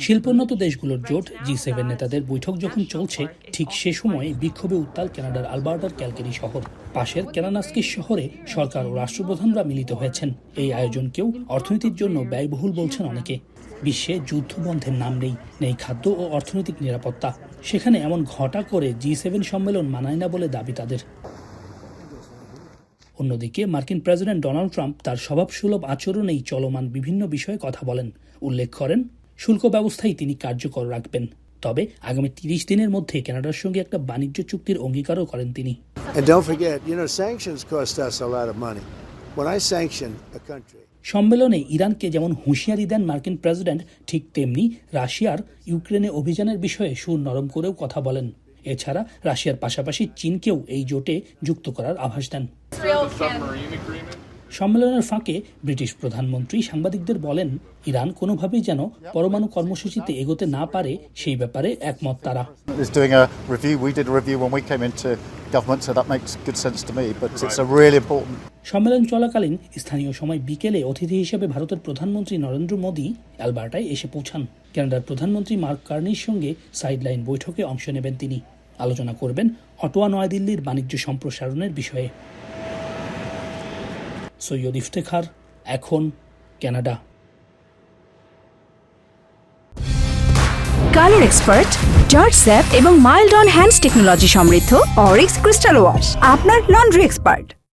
শিল্পোন্নত দেশগুলোর জোট জি7 নেতাদের বৈঠক যখন চলছে, ঠিক সে সময় বিক্ষোভে উত্তাল কানাডার আলবার্টার ক্যালগেরি শহর। পাশের কানানাস্কিস শহরে সরকার ও রাষ্ট্রপ্রধানরা মিলিত হয়েছেন। এই আয়োজনকেও অর্থনীতির জন্য ব্যয়বহুল বলছেন অনেকে। বিশ্বে যুদ্ধ বন্ধের নাম নেই খাদ্য ও অর্থনৈতিক নিরাপত্তা। সেখানে এমন ঘটা করে জি7 সম্মেলন মানায় না বলে দাবি তাদের। অন্যদিকে মার্কিন প্রেসিডেন্ট ডোনাল্ড ট্রাম্প তার স্বভাবসুলভ আচরণেই চলমান বিভিন্ন বিষয়ে কথা বলেন। উল্লেখ করেন, শুল্ক ব্যবস্থাই তিনি কার্যকর রাখবেন। তবে আগামী ৩০ দিনের মধ্যে কানাডার সঙ্গে একটা বাণিজ্য চুক্তির অঙ্গীকারও করেন তিনি। সম্মেলনে ইরানকে যেমন হুঁশিয়ারি দেন মার্কিন প্রেসিডেন্ট, ঠিক তেমনি রাশিয়ার ইউক্রেনে অভিযানের বিষয়ে সুর নরম করেও কথা বলেন। এছাড়া রাশিয়ার পাশাপাশি চীনকেও এই জোটে যুক্ত করার আভাস দেন। সম্মেলনের ফাঁকে ব্রিটিশ প্রধানমন্ত্রী সাংবাদিকদের বলেন, ইরান কোনোভাবেই যেন পরমাণু কর্মসূচিতে এগোতে না পারে সেই ব্যাপারে একমত তারা। সম্মেলন চলাকালীন স্থানীয় সময় বিকেলে অতিথি হিসেবে ভারতের প্রধানমন্ত্রী নরেন্দ্র মোদী অ্যালবার্টায় এসে পৌঁছান। কানাডার প্রধানমন্ত্রী মার্ক কার্নির সঙ্গে সাইডলাইন বৈঠকে অংশ নেবেন তিনি। আলোচনা করবেন অটোয়া নয়াদিল্লির বাণিজ্য সম্প্রসারণের বিষয়ে। সৈয়দ ইফতেখার, এখন, Canada. Colour expert, George sap এবং মাইল্ড অন হ্যান্ডস টেকনোলজি সমৃদ্ধ অরিক্স ক্রিস্টাল ওয়াশ আপনার লন্ড্রি এক্সপার্ট।